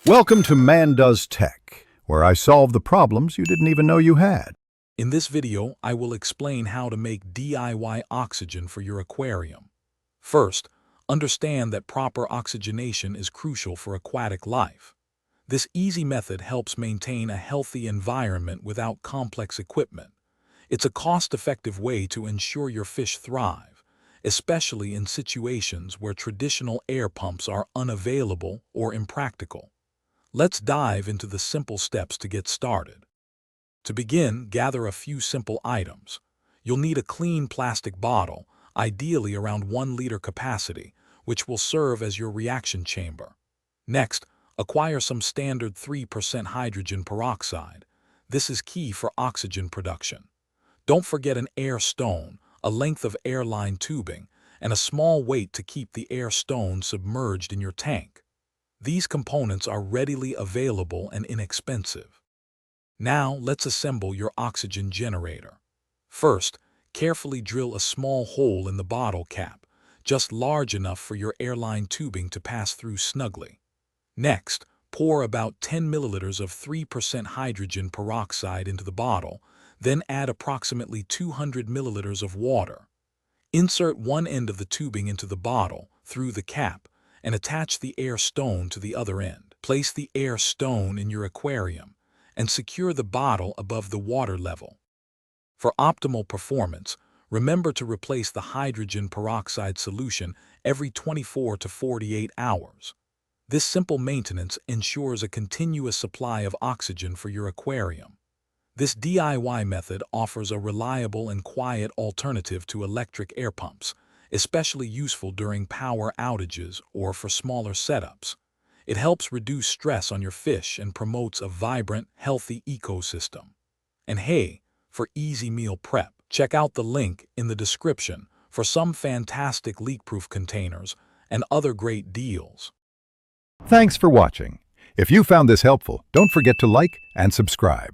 Welcome to Man Does Tech, where I solve the problems you didn't even know you had. In this video, I will explain how to make DIY oxygen for your aquarium. First, understand that proper oxygenation is crucial for aquatic life. This easy method helps maintain a healthy environment without complex equipment. It's a cost-effective way to ensure your fish thrive, especially in situations where traditional air pumps are unavailable or impractical. Let's dive into the simple steps to get started. To begin, gather a few simple items. You'll need a clean plastic bottle, ideally around 1 liter capacity, which will serve as your reaction chamber. Next, acquire some standard 3% hydrogen peroxide. This is key for oxygen production. Don't forget an air stone, a length of airline tubing, and a small weight to keep the air stone submerged in your tank. These components are readily available and inexpensive. Now, let's assemble your oxygen generator. First, carefully drill a small hole in the bottle cap, just large enough for your airline tubing to pass through snugly. Next, pour about 10 milliliters of 3% hydrogen peroxide into the bottle, then add approximately 200 milliliters of water. Insert one end of the tubing into the bottle, through the cap, and attach the air stone to the other end. Place the air stone in your aquarium and secure the bottle above the water level. For optimal performance, remember to replace the hydrogen peroxide solution every 24 to 48 hours. This simple maintenance ensures a continuous supply of oxygen for your aquarium. This DIY method offers a reliable and quiet alternative to electric air pumps, especially useful during power outages or for smaller setups. It helps reduce stress on your fish and promotes a vibrant, healthy ecosystem. And hey, for easy meal prep, check out the link in the description for some fantastic leak-proof containers and other great deals. Thanks for watching. If you found this helpful, don't forget to like and subscribe.